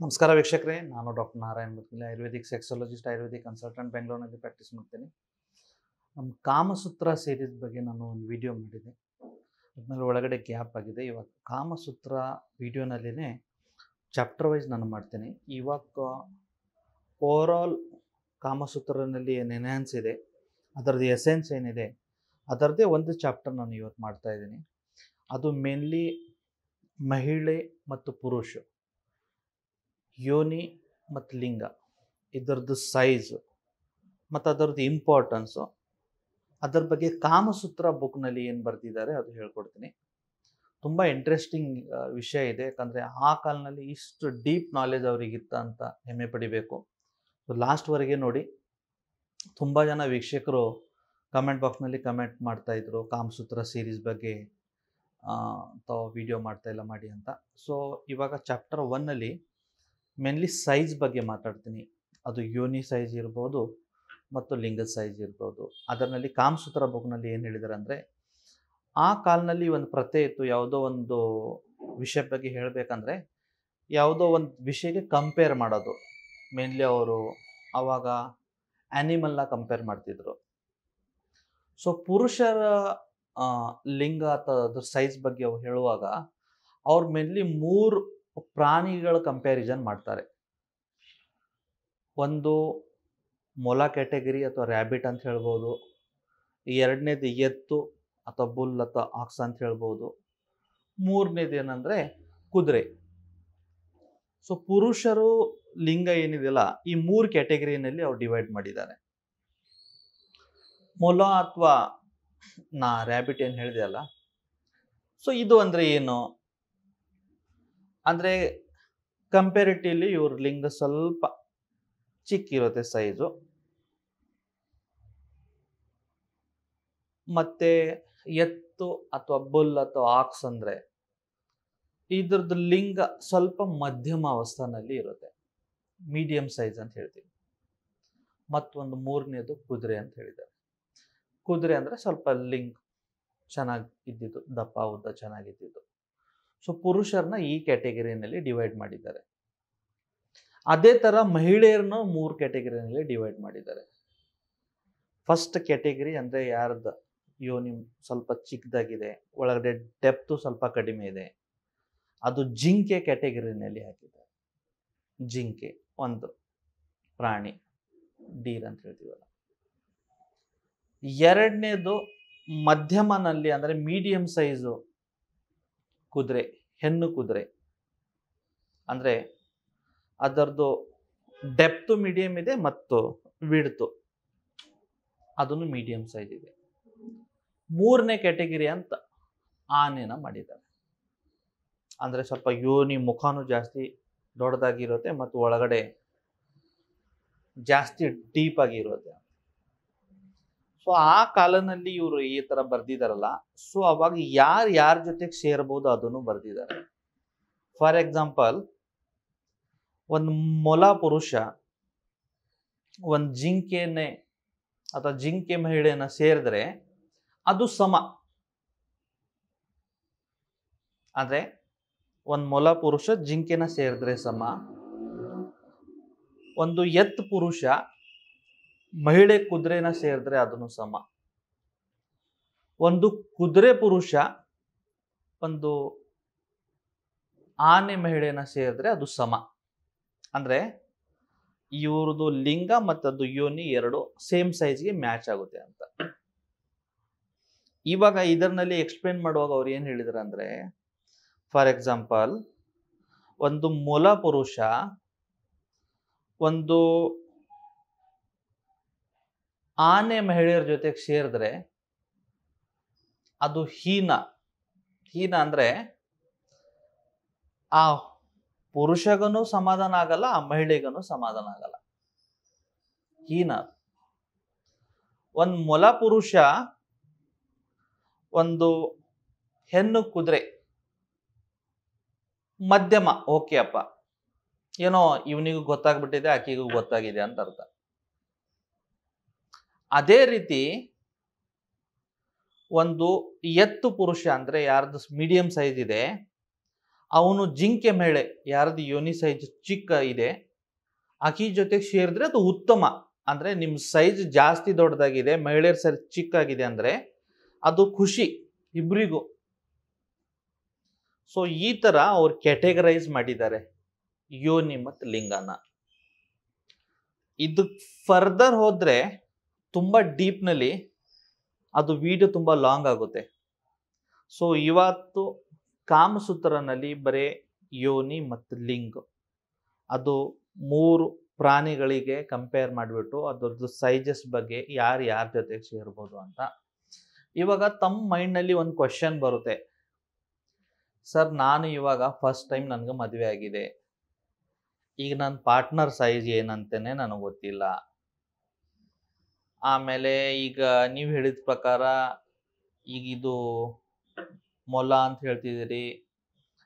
ನಮಸ್ಕಾರ ವೀಕ್ಷಕರೇ, ನಾನು doctor Narayan Moudgil, Ayurvedic sexologist, Ayurvedic consultant, ಬೆಂಗಳೂರಿನಲ್ಲಿ ಪ್ರಾಕ್ಟೀಸ್ ಮಾಡ್ತೀನಿ. ನಮ್ಮ ಕಾಮಸೂತ್ರ ಸೀರೀಸ್ ಬಗ್ಗೆ ನಾನು ಒಂದು ವಿಡಿಯೋ ಮಾಡಿದ್ದೆ. ಅದ್ಮೇಲೆ ಒಳಗಡೆ ಗ್ಯಾಪ್ ಆಗಿದೆ. ಇವಾಗ ಕಾಮಸೂತ್ರ ವಿಡಿಯೋನಲ್ಲಿನೇ ಚಾಪ್ಟರ್ ವೈಸ್ ನಾನು ಮಾಡ್ತೀನಿ. ಇವಾಗ ಓವರಾಲ್ ಕಾಮಸೂತ್ರನಲ್ಲಿ ಏನು ಎನ್ಹ್ಯಾನ್ಸ್ ಇದೆ, ಅದರದ್ದು ಎಸೆನ್ಸ್ ಏನಿದೆ, ಅದರದ್ದೇ ಒಂದು ಚಾಪ್ಟರ್ ನಾನು ಇವತ್ತು ಮಾಡ್ತಾ ಇದ್ದೀನಿ. ಅದು ಮೇನ್ಲಿ ಮಹಿಳೆ ಮತ್ತು ಪುರುಷ, ಯೋನಿ ಮತ್ತು ಲಿಂಗ, ಇದರದ್ದು ಸೈಜು ಮತ್ತು ಅದರದ್ದು ಇಂಪಾರ್ಟೆನ್ಸು, ಅದರ ಬಗ್ಗೆ ಕಾಮಸೂತ್ರ ಬುಕ್ನಲ್ಲಿ ಏನು ಬರೆದಿದ್ದಾರೆ ಅದು ಹೇಳ್ಕೊಡ್ತೀನಿ. ತುಂಬ ಇಂಟ್ರೆಸ್ಟಿಂಗ್ ವಿಷಯ ಇದೆ. ಯಾಕಂದರೆ ಆ ಕಾಲದಲ್ಲಿ ಇಷ್ಟು ಡೀಪ್ ನಾಲೆಜ್ ಅವರಿಗಿತ್ತ ಅಂತ ಹೆಮ್ಮೆ ಪಡಿಬೇಕು. ಸೊ ಲಾಸ್ಟ್ವರೆಗೆ ನೋಡಿ. ತುಂಬ ಜನ ವೀಕ್ಷಕರು ಕಮೆಂಟ್ ಬಾಕ್ಸ್ನಲ್ಲಿ ಕಮೆಂಟ್ ಮಾಡ್ತಾಯಿದ್ರು, ಕಾಮಸೂತ್ರ ಸೀರೀಸ್ ಬಗ್ಗೆ ತಾವು ವಿಡಿಯೋ ಮಾಡ್ತಾಯಿಲ್ಲ ಮಾಡಿ ಅಂತ. ಸೊ ಇವಾಗ ಚಾಪ್ಟರ್ 1ನಲ್ಲಿ ಮೇನ್ಲಿ ಸೈಜ್ ಬಗ್ಗೆ ಮಾತಾಡ್ತೀನಿ. ಅದು ಯೋನಿ ಸೈಜ್ ಇರ್ಬೋದು ಮತ್ತು ಲಿಂಗದ ಸೈಜ್ ಇರ್ಬೋದು. ಅದರಲ್ಲಿ ಕಾಮಸೂತ್ರ ಬುಕ್ನಲ್ಲಿ ಏನು ಹೇಳಿದ್ದಾರೆ ಅಂದರೆ, ಆ ಕಾಲದಲ್ಲಿ ಒಂದು ಪ್ರಥೆ ಇತ್ತು. ಯಾವುದೋ ಒಂದು ವಿಷಯ ಬಗ್ಗೆ ಹೇಳಬೇಕಂದ್ರೆ ಯಾವುದೋ ಒಂದು ವಿಷಯಕ್ಕೆ ಕಂಪೇರ್ ಮಾಡೋದು. ಮೇನ್ಲಿ ಅವರು ಆವಾಗ ಆ್ಯನಿಮಲ್ನ ಕಂಪೇರ್ ಮಾಡ್ತಿದ್ರು. ಸೊ ಪುರುಷರ ಲಿಂಗ ಅಥವಾ ಅದ್ರ ಸೈಜ್ ಬಗ್ಗೆ ಅವ್ರು ಹೇಳುವಾಗ ಅವ್ರು ಮೇನ್ಲಿ 3 ಪ್ರಾಣಿಗಳ ಕಂಪ್ಯಾರಿಸನ್ ಮಾಡ್ತಾರೆ. ಒಂದು ಮೊಲ ಕ್ಯಾಟಗರಿ ಅಥವಾ ರ್ಯಾಬಿಟ್ ಅಂತ ಹೇಳ್ಬೋದು. ಎರಡನೇದು ಎತ್ತು ಅಥವಾ ಬುಲ್ ಅಥವಾ ಆಕ್ಸ್ ಅಂತ ಹೇಳ್ಬೋದು. ಮೂರನೇದು ಏನಂದರೆ ಕುದುರೆ. ಸೊ ಪುರುಷರು ಲಿಂಗ ಏನಿದೆಯಲ್ಲ, ಈ 3 ಕ್ಯಾಟಗರಿನಲ್ಲಿ ಅವ್ರು ಡಿವೈಡ್ ಮಾಡಿದ್ದಾರೆ. ಮೊಲ ಅಥವಾ ರ್ಯಾಬಿಟ್ ಏನು ಹೇಳಿದೆ ಅಲ್ಲ, ಸೊ ಇದು ಅಂದರೆ ಏನು ಅಂದರೆ, ಕಂಪ್ಯಾರಿಟಿವ್ಲಿ ಇವ್ರ ಲಿಂಗ ಸ್ವಲ್ಪ ಚಿಕ್ಕಿರುತ್ತೆ ಸೈಜು. ಮತ್ತು ಎತ್ತು ಅಥವಾ ಬುಲ್ ಅಥವಾ ಆಕ್ಸ್ ಅಂದರೆ ಇದ್ರದ್ದು ಲಿಂಗ ಸ್ವಲ್ಪ ಮಧ್ಯಮ ಅವಸ್ಥಾನಲ್ಲಿ ಇರುತ್ತೆ, ಮೀಡಿಯಂ ಸೈಜ್ ಅಂತ ಹೇಳ್ತೀವಿ. ಮತ್ತೊಂದು ಮೂರನೇದು ಕುದುರೆ ಅಂತ ಹೇಳಿದ್ದಾರೆ. ಕುದುರೆ ಅಂದರೆ ಸ್ವಲ್ಪ ಲಿಂಗ್ ಚೆನ್ನಾಗಿ ಇದ್ದಿದ್ದು, ದಪ್ಪ ಉದ್ದ ಚೆನ್ನಾಗಿದ್ದಿದ್ದು. ಸೊ ಪುರುಷರನ್ನ ಈ ಕ್ಯಾಟಗರಿನಲ್ಲಿ ಡಿವೈಡ್ ಮಾಡಿದ್ದಾರೆ. ಅದೇ ಥರ ಮಹಿಳೆಯರನ್ನ 3 ಕ್ಯಾಟಗರಿನಲ್ಲಿ ಡಿವೈಡ್ ಮಾಡಿದ್ದಾರೆ. ಫಸ್ಟ್ ಕ್ಯಾಟಗರಿ ಅಂದರೆ ಯಾರ್ದು ಯೋನಿ ಸ್ವಲ್ಪ ಚಿಕ್ಕದಾಗಿದೆ, ಒಳಗಡೆ ಡೆಪ್ತು ಸ್ವಲ್ಪ ಕಡಿಮೆ ಇದೆ, ಅದು ಜಿಂಕೆ ಕ್ಯಾಟಗರಿನಲ್ಲಿ ಹಾಕಿದ್ದಾರೆ. ಜಿಂಕೆ ಒಂದು ಪ್ರಾಣಿ, ಡೀರ್ ಅಂತ ಹೇಳ್ತೀವಲ್ಲ. ಎರಡನೇದು ಮಧ್ಯಮನಲ್ಲಿ ಅಂದರೆ ಮೀಡಿಯಂ ಸೈಜು ಕುದುರೆ, ಹೆಣ್ಣು ಕುದುರೆ. ಅಂದರೆ ಅದರದ್ದು ಡೆಪ್ತು ಮೀಡಿಯಂ ಇದೆ ಮತ್ತು ವಿಡ್ತು ಅದನ್ನು ಮೀಡಿಯಂ ಸೈಜ್ ಇದೆ. ಮೂರನೇ ಕ್ಯಾಟಗರಿ ಅಂತ ಆನೆನ ಮಾಡಿದ್ದಾರೆ. ಅಂದರೆ ಸ್ವಲ್ಪ ಯೋನಿ ಮುಖನೂ ಜಾಸ್ತಿ ದೊಡ್ಡದಾಗಿರುತ್ತೆ ಮತ್ತು ಒಳಗಡೆ ಜಾಸ್ತಿ ಡೀಪ್ ಆಗಿ ಇರುತ್ತೆ. ಸೊ ಆ ಕಾಲದಲ್ಲಿ ಇವರು ಈ ಥರ ಬರ್ದಿದ್ದಾರಲ್ಲ, ಸೊ ಅವಾಗ ಯಾರ ಜೊತೆಗೆ ಸೇರ್ಬೋದು ಅದನ್ನು ಬರ್ದಿದ್ದಾರೆ. ಫಾರ್ ಎಕ್ಸಾಂಪಲ್, ಒಂದು ಮೊಲ ಪುರುಷ ಒಂದು ಜಿಂಕೆನೆ ಅಥವಾ ಜಿಂಕೆ ಮಹಿಳೆಯನ್ನ ಸೇರಿದ್ರೆ ಅದು ಸಮ. ಅಂದರೆ ಒಂದು ಮೊಲ ಪುರುಷ ಜಿಂಕೆನ ಸೇರಿದ್ರೆ ಸಮ. ಒಂದು ಎತ್ತು ಪುರುಷ ಮಹಿಳೆ ಕುದುರೆನ ಸೇರಿದ್ರೆ ಅದನ್ನು ಸಮ. ಒಂದು ಕುದುರೆ ಪುರುಷ ಒಂದು ಆನೆ ಮಹಿಳೆನ ಸೇರಿದ್ರೆ ಅದು ಸಮ. ಅಂದರೆ ಇವ್ರದ್ದು ಲಿಂಗ ಮತ್ತು ಅದು ಯೋನಿ ಎರಡು ಸೇಮ್ ಸೈಜ್ಗೆ ಮ್ಯಾಚ್ ಆಗುತ್ತೆ ಅಂತ. ಇವಾಗ ಇದರಲ್ಲಿ ಎಕ್ಸ್ಪ್ಲೇನ್ ಮಾಡುವಾಗ ಅವ್ರು ಏನು ಹೇಳಿದ್ರು ಅಂದರೆ, ಫಾರ್ ಎಕ್ಸಾಂಪಲ್, ಒಂದು ಮೊಲ ಪುರುಷ ಒಂದು ಆನೆ ಮಹಿಳೆಯರ ಜೊತೆಗೆ ಸೇರಿದ್ರೆ ಅದು ಹೀನ. ಹೀನ ಅಂದರೆ ಆ ಪುರುಷಗನು ಸಮಾಧಾನ ಆಗಲ್ಲ, ಆ ಮಹಿಳೆಗನು ಸಮಾಧಾನ ಆಗಲ್ಲ, ಹೀನ. ಒಂದು ಮೊಲ ಪುರುಷ ಒಂದು ಹೆಣ್ಣು ಕುದುರೆ ಮಧ್ಯಮ, ಓಕೆ ಅಪ್ಪ, ಏನೋ ಇವನಿಗೂ ಗೊತ್ತಾಗ್ಬಿಟ್ಟಿದೆ ಆಕೆಗೂ ಗೊತ್ತಾಗಿದೆ ಅಂತ ಅರ್ಥ. ಅದೇ ರೀತಿ ಒಂದು ಎತ್ತು ಪುರುಷ ಅಂದರೆ ಯಾರ್ದು ಮೀಡಿಯಂ ಸೈಜ್ ಇದೆ, ಅವನು ಜಿಂಕೆ ಮಹಿಳೆ ಯಾರದು ಯೋನಿ ಸೈಜ್ ಚಿಕ್ಕ ಇದೆ ಆಕಿ ಜೊತೆಗೆ ಸೇರಿದ್ರೆ ಅದು ಉತ್ತಮ. ಅಂದ್ರೆ ನಿಮ್ಮ ಸೈಜ್ ಜಾಸ್ತಿ ದೊಡ್ಡದಾಗಿದೆ, ಮಹಿಳೆಯರ ಸೈಜ್ ಚಿಕ್ಕಾಗಿದೆ ಅಂದ್ರೆ ಅದು ಖುಷಿ ಇಬ್ರಿಗೂ. ಸೊ ಈ ತರ ಅವ್ರು ಕ್ಯಾಟಗರೈಸ್ ಮಾಡಿದ್ದಾರೆ ಯೋನಿ ಮತ್ತು ಲಿಂಗನ. ಇದು ಫರ್ದರ್ ಹೋದ್ರೆ ತುಂಬಾ ಡೀಪ್ನಲ್ಲಿ ಅದು ವಿಡಿಯೋ ತುಂಬಾ ಲಾಂಗ್ ಆಗುತ್ತೆ. ಸೊ ಇವತ್ತು ಕಾಮಸೂತ್ರನಲ್ಲಿ ಬರೀ ಯೋನಿ ಮತ್ತು ಲಿಂಗ ಅದು 3 ಪ್ರಾಣಿಗಳಿಗೆ ಕಂಪೇರ್ ಮಾಡಿಬಿಟ್ಟು ಅದರದ್ದು ಸೈಜಸ್ ಬಗ್ಗೆ ಯಾರ ಜೊತೆಗೆ ಸೇರ್ಬೋದು ಅಂತ. ಇವಾಗ ತಮ್ಮ ಮೈಂಡ್ನಲ್ಲಿ ಒಂದು ಕ್ವಶನ್ ಬರುತ್ತೆ, ಸರ್ ನಾನು ಇವಾಗ ಫಸ್ಟ್ ಟೈಮ್ ನನಗೆ ಮದುವೆ ಆಗಿದೆ, ಈಗ ನನ್ನ ಪಾರ್ಟ್ನರ್ ಸೈಜ್ ಏನಂತೇನೆ ನನಗೆ ಗೊತ್ತಿಲ್ಲ. ಆಮೇಲೆ ಈಗ ನೀವು ಹೇಳಿದ ಪ್ರಕಾರ ಈಗ ಇದು ಮೊಲ ಅಂತ ಹೇಳ್ತಿದ್ದೀರಿ,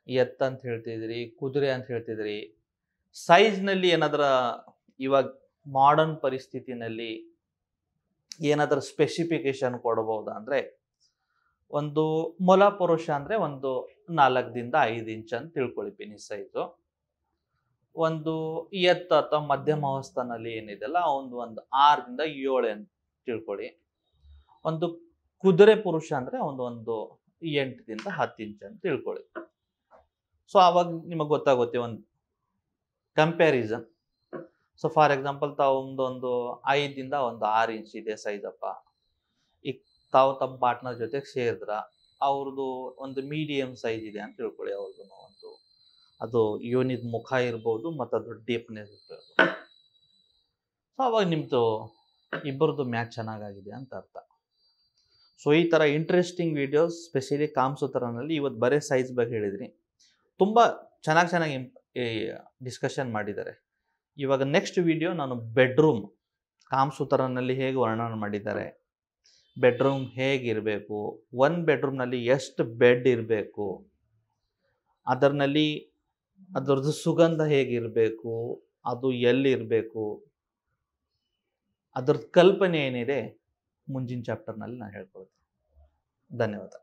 ಎತ್ತ ಅಂತ ಹೇಳ್ತಿದ್ದೀರಿ, ಕುದುರೆ ಅಂತ ಹೇಳ್ತಿದ್ದೀರಿ. ಸೈಜ್ನಲ್ಲಿ ಏನಾದ್ರ ಇವಾಗ ಮಾಡರ್ನ್ ಪರಿಸ್ಥಿತಿನಲ್ಲಿ ಏನಾದರೂ ಸ್ಪೆಸಿಫಿಕೇಶನ್ ಕೊಡಬಹುದಾ ಅಂದರೆ, ಒಂದು ಮೊಲ ಪುರುಷ ಅಂದರೆ ಒಂದು 4 ದಿಂದ 5 ಇಂಚ್ ಅಂತ ತಿಳ್ಕೊಳ್ಳಿ ಪೆನಿಸ್ ಸೈಜು. ಒಂದು ಎತ್ತ ಅಥವಾ ಮಧ್ಯಮ ಅವಸ್ಥಾನಲ್ಲಿ ಏನಿದೆಲ್ಲ ಒಂದು 6 ರಿಂದ 7 ಅಂತ ತಿಳ್ಕೊಳ್ಳಿ. ಒಂದು ಕುದುರೆ ಪುರುಷ ಅಂದರೆ ಒಂದು 8 ದಿಂದ 10 ಇಂಚ್ ಅಂತ ತಿಳ್ಕೊಳ್ಳಿ. ಸೊ ಆವಾಗ ನಿಮಗೆ ಗೊತ್ತಾಗುತ್ತೆ ಒಂದು ಕಂಪ್ಯಾರಿಸನ್. ಸೊ ಫಾರ್ ಎಕ್ಸಾಂಪಲ್ ತಾವು ಒಂದು 5 ದಿಂದ 6 ಇಂಚ್ ಇದೆ ಸೈಜ್ ಅಪ್ಪ, ಈಗ ತಾವು ತಮ್ಮ ಪಾರ್ಟ್ನರ್ ಜೊತೆಗೆ ಸೇರಿದ್ರ ಅವ್ರದ್ದು ಒಂದು ಮೀಡಿಯಂ ಸೈಜ್ ಇದೆ ಅಂತ ತಿಳ್ಕೊಳ್ಳಿ. ಅವ್ರದ್ದು ಒಂದು ಅದು ಯೋನಿದ ಮುಖ ಇರ್ಬೋದು ಮತ್ತು ಅದು ಡೀಪ್ನೆಸ್ ಇರ್ಬೋದು. ಸೊ ಅವಾಗ ನಿಮ್ಮದು ಇಬ್ಬರದ್ದು ಮ್ಯಾಚ್ ಚೆನ್ನಾಗಾಗಿದೆ ಅಂತ ಅರ್ಥ. ಸೊ ಈ ಥರ ಇಂಟ್ರೆಸ್ಟಿಂಗ್ ವಿಡಿಯೋಸ್ ಸ್ಪೆಷಲಿ ಕಾಮಸೂತ್ರನಲ್ಲಿ ಇವತ್ತು ಬರೀ ಸೈಜ್ ಬಗ್ಗೆ ಹೇಳಿದ್ರಿ. ತುಂಬ ಚೆನ್ನಾಗಿ ಡಿಸ್ಕಷನ್ ಮಾಡಿದ್ದಾರೆ. ಇವಾಗ ನೆಕ್ಸ್ಟ್ ವಿಡಿಯೋ ನಾನು ಬೆಡ್ರೂಮ್ ಕಾಮಸೂತ್ರನಲ್ಲಿ ಹೇಗೆ ವರ್ಣನೆ ಮಾಡಿದ್ದಾರೆ, ಬೆಡ್ರೂಮ್ ಹೇಗಿರಬೇಕು, ಒಂದು ಬೆಡ್ರೂಮ್ನಲ್ಲಿ ಎಷ್ಟು ಬೆಡ್ ಇರಬೇಕು, ಅದರದ್ದು ಸುಗಂಧ ಹೇಗಿರಬೇಕು, ಅದು ಎಲ್ಲಿರಬೇಕು, ಅದರದ್ದು ಕಲ್ಪನೆ ಏನಿದೆ ಮುಂದಿನ ಚಾಪ್ಟರ್ನಲ್ಲಿ ನಾನು ಹೇಳ್ಕೊಳ್ತೀನಿ. ಧನ್ಯವಾದ.